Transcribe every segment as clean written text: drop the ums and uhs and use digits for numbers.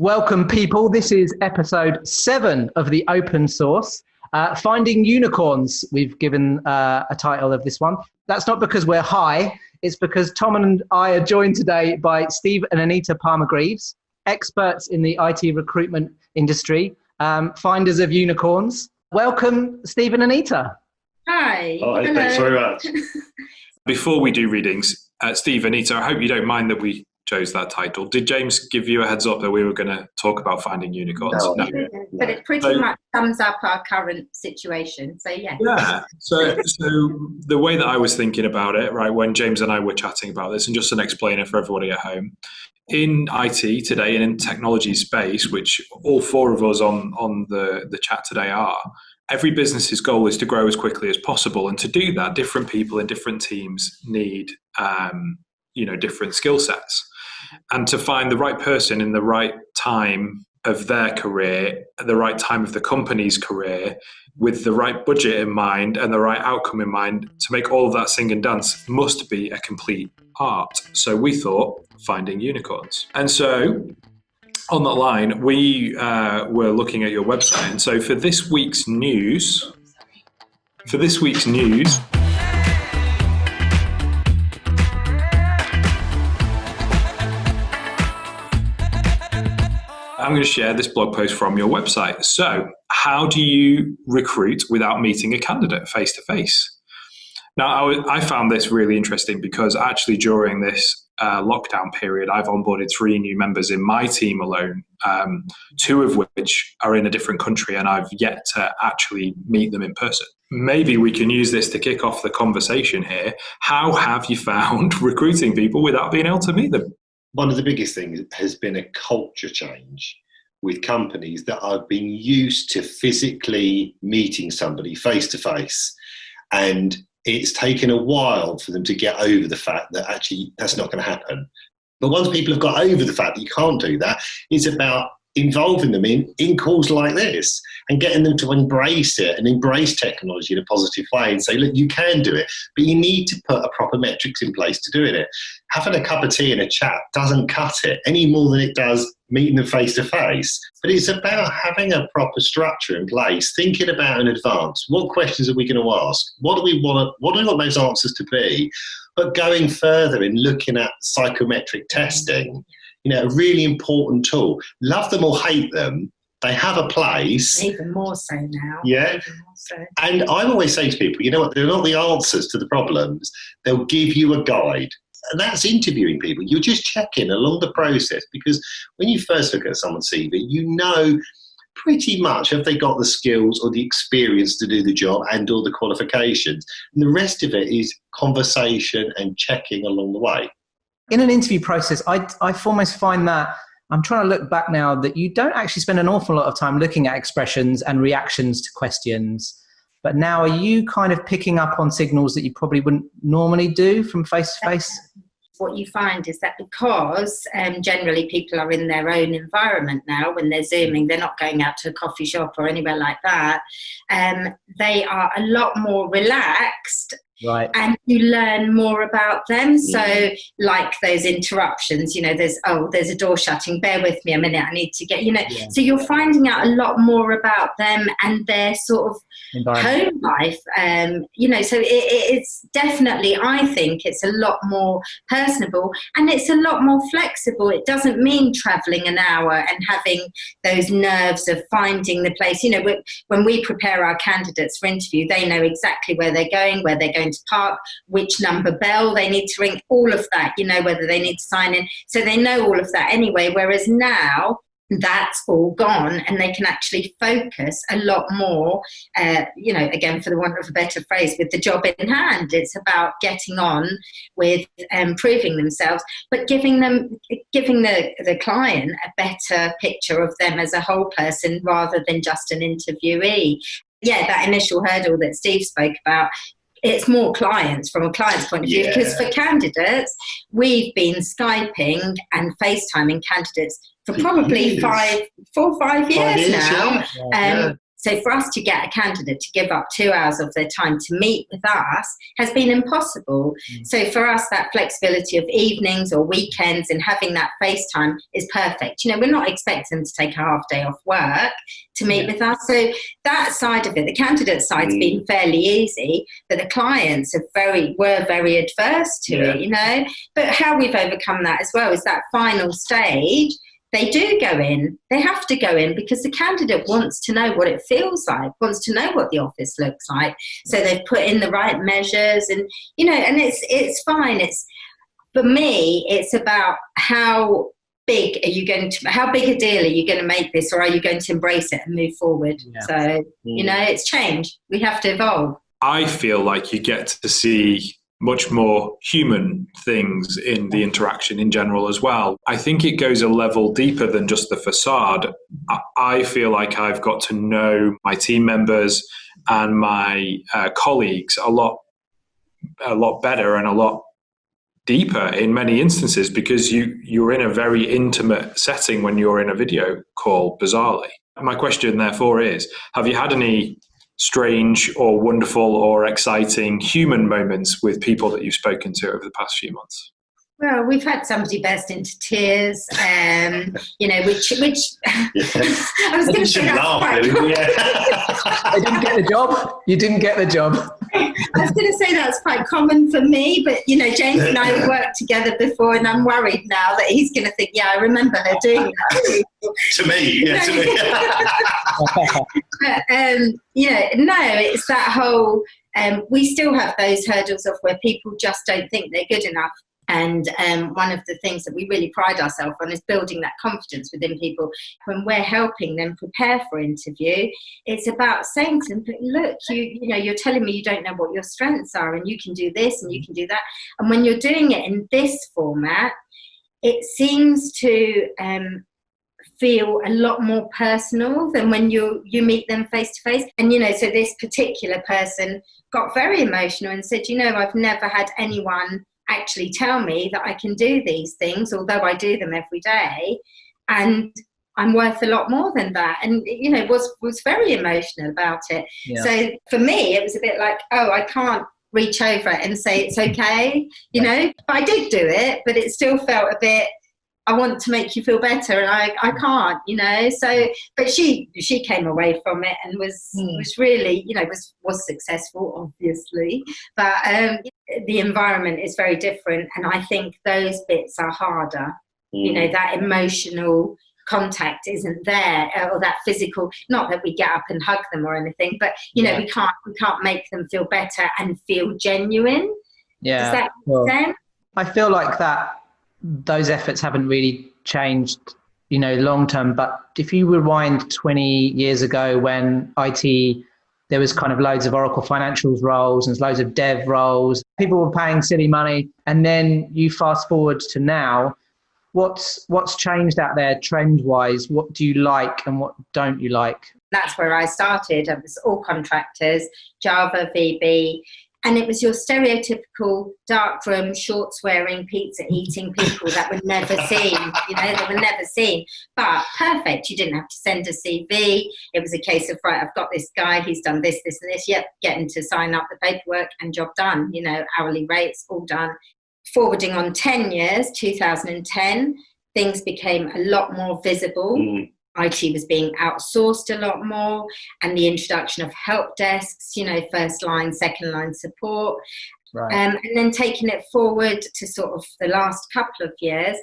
Welcome, people. This is episode 7 of the open source. Finding Unicorns, we've given a title of this one. That's not because we're high. It's because Tom and I are joined today by Steve and Anita Parmar-Greaves, experts in the IT recruitment industry, finders of unicorns. Welcome, Steve and Anita. Hi. Oh, hello. Thanks very much. Before we do readings, Steve, Anita, I hope you don't mind that we chose that title. Did James give you a heads up that we were going to talk about finding unicorns? No. But it pretty much sums up our current situation. So, yeah. Yeah. So the way that I was thinking about it, right, when James and I were chatting about this, and just an explainer for everybody at home, in IT today and in technology space, which all 4 of us on the chat today are, every business's goal is to grow as quickly as possible. And to do that, different people in different teams need, different skill sets. And to find the right person in the right time of their career, at the right time of the company's career, with the right budget in mind and the right outcome in mind, to make all of that sing and dance must be a complete art. So we thought, finding unicorns. And so on that line, we were looking at your website. And so for this week's news, I'm going to share this blog post from your website. So, how do you recruit without meeting a candidate face to face? Now, I found this really interesting because actually during this lockdown period, I've onboarded 3 new members in my team alone, 2 of which are in a different country, and I've yet to actually meet them in person. Maybe we can use this to kick off the conversation here. How have you found recruiting people without being able to meet them? One of the biggest things has been a culture change with companies that have been used to physically meeting somebody face to face. And it's taken a while for them to get over the fact that actually that's not going to happen. But once people have got over the fact that you can't do that, it's about involving them in calls like this and getting them to embrace it and embrace technology in a positive way and say, look, you can do it, but you need to put a proper metrics in place to doing it. Having a cup of tea and a chat doesn't cut it any more than it does meeting them face to face. But it's about having a proper structure in place, thinking about in advance, what questions are we going to ask? What do we want those answers to be? But going further in looking at psychometric testing, a really important tool. Love them or hate them, they have a place. Even more so now. Yeah. Even more so. And I always say to people, you know what, they're not the answers to the problems. They'll give you a guide. And that's interviewing people. You're just checking along the process, because when you first look at someone's CV, you know pretty much have they got the skills or the experience to do the job and all the qualifications. And the rest of it is conversation and checking along the way. In an interview process, I almost find that I'm trying to look back now that you don't actually spend an awful lot of time looking at expressions and reactions to questions. But now, are you kind of picking up on signals that you probably wouldn't normally do from face to face? What you find is that because generally people are in their own environment now when they're Zooming, they're not going out to a coffee shop or anywhere like that, they are a lot more relaxed. Right. And you learn more about them. So like those interruptions, there's a door shutting, bear with me a minute, I need to get, So you're finding out a lot more about them and their sort of home life. So it's definitely, I think it's a lot more personable and it's a lot more flexible. It doesn't mean travelling an hour and having those nerves of finding the place. When we prepare our candidates for interview, they know exactly where they're going to park, which number bell they need to ring, all of that, whether they need to sign in. So they know all of that anyway, whereas now that's all gone and they can actually focus a lot more, again, for the want of a better phrase, with the job in hand. It's about getting on with proving themselves, but giving the client a better picture of them as a whole person rather than just an interviewee. Yeah, that initial hurdle that Steve spoke about, it's more clients from a client's point of view, because for candidates, we've been Skyping and FaceTiming candidates for probably 4 or 5 years now. So for us to get a candidate to give up 2 hours of their time to meet with us has been impossible. So for us, that flexibility of evenings or weekends and having that FaceTime is perfect. You know, we're not expecting them to take a half day off work to meet with us. So that side of it, the candidate side's been fairly easy, but the clients were very adverse to it, you know. But how we've overcome that as well is that final stage. They do go in. They have to go in because the candidate wants to know what it feels like, wants to know what the office looks like. So they've put in the right measures, and you know, and it's fine. It's, for me, it's about how big a deal are you going to make this, or are you going to embrace it and move forward? So you know, it's change. We have to evolve. I feel like you get to see much more human things in the interaction in general as well. I think it goes a level deeper than just the facade. I feel like I've got to know my team members and my colleagues a lot better and a lot deeper in many instances, because you're in a very intimate setting when you're in a video call, bizarrely. My question therefore is, have you had any strange or wonderful or exciting human moments with people that you've spoken to over the past few months? Well, we've had somebody burst into tears, you know, which I was going to say that's quite common. I didn't get the job. You didn't get the job. I was going to say that's quite common for me, but, you know, James and I have worked together before, and I'm worried now that he's going to think, yeah, I remember her doing that. To me. But, yeah, no, it's that whole, we still have those hurdles of where people just don't think they're good enough. And one of the things that we really pride ourselves on is building that confidence within people. When we're helping them prepare for interview, it's about saying to them, look, you know, you're telling me you don't know what your strengths are, and you can do this and you can do that. And when you're doing it in this format, it seems to feel a lot more personal than when you meet them face to face. And, you know, so this particular person got very emotional and said, you know, I've never had anyone actually tell me that I can do these things, although I do them every day, and I'm worth a lot more than that. And, you know, was very emotional about it. So for me, it was a bit like, oh, I can't reach over and say it's okay, you know, but I did do it, but it still felt a bit, I want to make you feel better, and I can't, you know. So, but she came away from it and was really, you know, was successful, obviously. But the environment is very different, and I think those bits are harder. You know, that emotional contact isn't there, or that physical. Not that we get up and hug them or anything, but you know, we can't make them feel better and feel genuine. Does that make sense? I feel like those efforts haven't really changed, you know, long term. But if you rewind 20 years ago, when IT, there was kind of loads of Oracle financials roles and loads of dev roles, people were paying silly money. And then you fast forward to now, what's changed out there trend wise? What do you like and what don't you like? That's where I started. It was all contractors, Java, VB. And it was your stereotypical darkroom, shorts-wearing, pizza-eating people that were never seen. You know, they were never seen. But perfect. You didn't have to send a CV. It was a case of, right, I've got this guy. He's done this, this, and this. Yep, getting to sign up the paperwork and job done. You know, hourly rates, all done. Forwarding on 10 years, 2010, things became a lot more visible. IT was being outsourced a lot more, and the introduction of help desks, you know, first line, second line support. Right. And then taking it forward to sort of the last couple of years,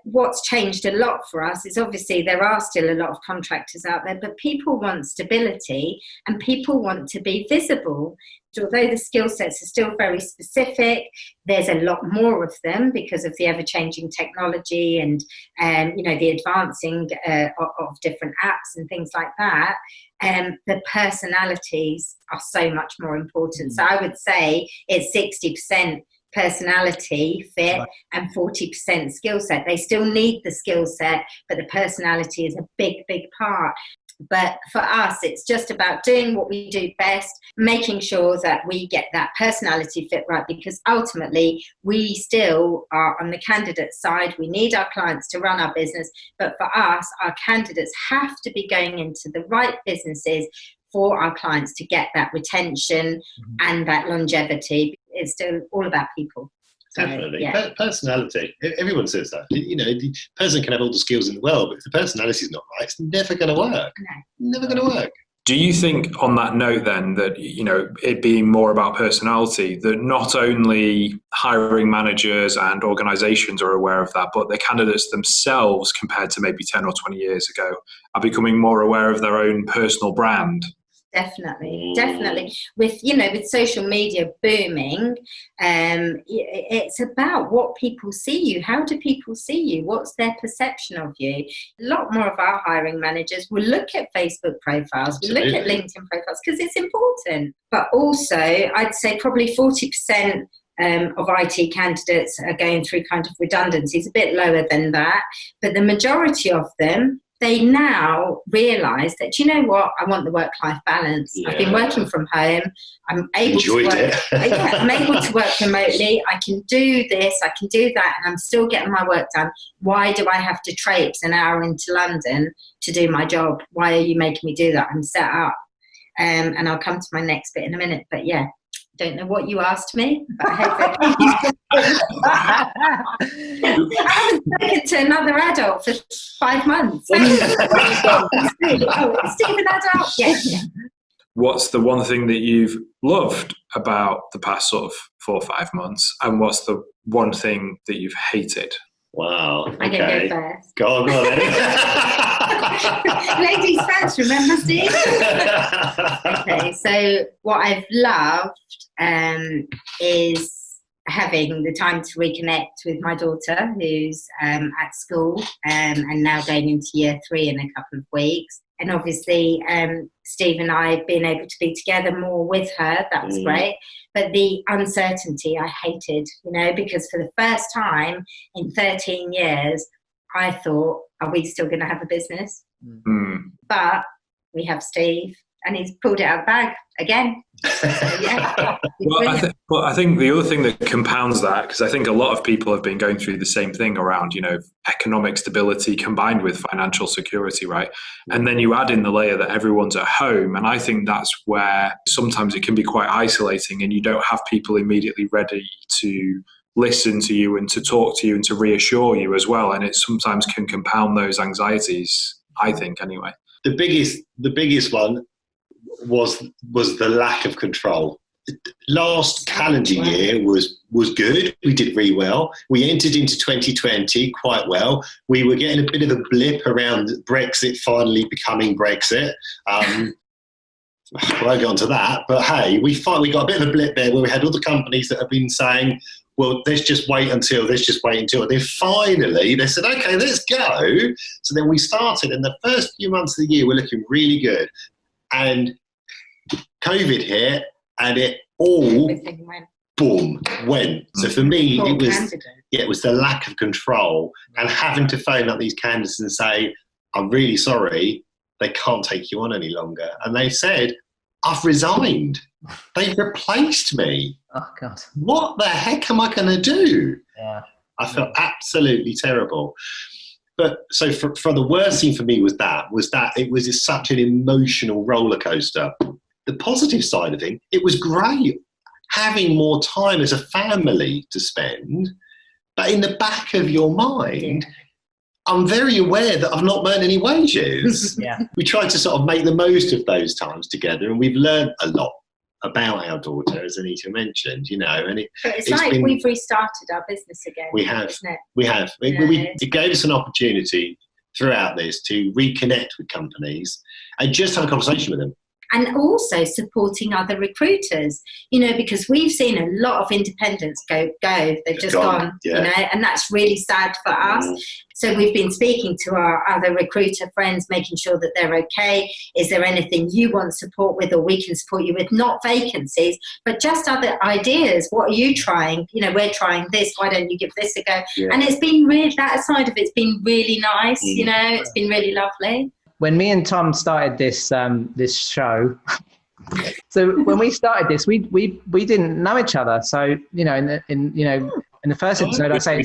what's changed a lot for us is obviously there are still a lot of contractors out there, but people want stability and people want to be visible. Although the skill sets are still very specific, there's a lot more of them because of the ever-changing technology and you know, the advancing of different apps and things like that. The personalities are so much more important. So I would say it's 60% personality fit and 40% skill set. They still need the skill set, but the personality is a big part. But for us, it's just about doing what we do best, making sure that we get that personality fit right, because ultimately we still are on the candidate side. We need our clients to run our business. But for us, our candidates have to be going into the right businesses for our clients to get that retention and that longevity. It's still all about people. Definitely. Yeah. Personality. Everyone says that. The person can have all the skills in the world, but if the personality is not right, it's never going to work. No. Never going to work. Do you think, on that note then, that, it being more about personality, that not only hiring managers and organisations are aware of that, but the candidates themselves, compared to maybe 10 or 20 years ago, are becoming more aware of their own personal brand? Definitely. With social media booming, it's about what people see you. How do people see you? What's their perception of you? A lot more of our hiring managers will look at Facebook profiles, will look at LinkedIn profiles, because it's important. But also, I'd say probably 40% of IT candidates are going through kind of redundancies, a bit lower than that. But the majority of them, they now realise that, you know what, I want the work-life balance. Yeah. I've been working from home. I'm able to work. I'm able to work remotely. I can do this, I can do that, and I'm still getting my work done. Why do I have to traipse an hour into London to do my job? Why are you making me do that? I'm set up. And I'll come to my next bit in a minute. But yeah, don't know what you asked me, but I haven't spoken to another adult for 5 months. Is Steve an adult? Yeah. What's the one thing that you've loved about the past sort of 4 or 5 months, and what's the one thing that you've hated? Wow. Okay. I'm going to go first. Go on then. Ladies first, remember, Steve? Okay, so what I've loved is having the time to reconnect with my daughter, who's at school and now going into year 3 in a couple of weeks. And obviously, Steve and I being able to be together more with her, that was great. But the uncertainty I hated, because for the first time in 13 years, I thought, are we still going to have a business? But we have Steve, and he's pulled it out of the bag again. So, yeah. Well, I think the other thing that compounds that, because I think a lot of people have been going through the same thing around, economic stability combined with financial security, right? And then you add in the layer that everyone's at home. And I think that's where sometimes it can be quite isolating, and you don't have people immediately ready to listen to you and to talk to you and to reassure you as well. And it sometimes can compound those anxieties, I think, anyway. The biggest one was the lack of control. Last calendar year was good. We did really well. We entered into 2020 quite well. We were getting a bit of a blip around Brexit finally becoming Brexit. I won't go on to that, but hey, we got a bit of a blip there where we had other companies that have been saying, well, let's just wait until. And then finally they said, okay, let's go. So then we started, and the first few months of the year were looking really good. And COVID hit, and it all went. So for me, it was the lack of control and having to phone up these candidates and say, I'm really sorry, they can't take you on any longer. And they said, I've resigned. They've replaced me. Oh, God. What the heck am I going to do? Yeah. I felt absolutely terrible. But so for the worst thing for me was that it was such an emotional roller coaster. The positive side of it was great having more time as a family to spend. But in the back of your mind, I'm very aware that I've not earned any wages. Yeah. We tried to sort of make the most of those times together, and we've learned a lot about our daughter, as Anita mentioned, and it's like we've restarted our business again. We have. Isn't it? We have. It gave us an opportunity throughout this to reconnect with companies and just have a conversation with them. And also supporting other recruiters, because we've seen a lot of independents go. They've just gone, and that's really sad for us. So we've been speaking to our other recruiter friends, making sure that they're okay. Is there anything you want support with, or we can support you with? Not vacancies, but just other ideas. What are you trying? We're trying this. Why don't you give this a go? Yeah. And it's been that side of it's been really nice. It's been really lovely. when me and Tom started this this show. So when we started this, we didn't know each other. So in the first episode, I say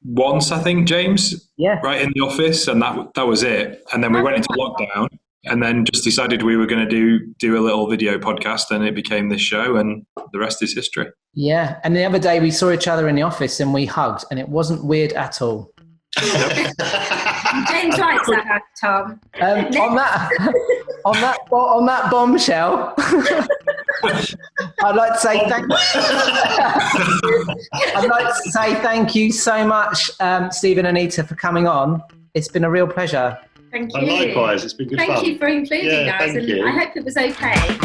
once, I think, James. Yeah. Right in the office, and that was it. And then we went into lockdown, and then just decided we were going to do a little video podcast, and it became this show, and the rest is history. Yeah. And the other day we saw each other in the office and we hugged, and it wasn't weird at all. James likes that hug, Tom. On that bombshell, I'd like to say thank you so much, Steve and Anita, for coming on. It's been a real pleasure. Thank you. And likewise, it's been good fun. Thank you for including us, and I hope it was okay.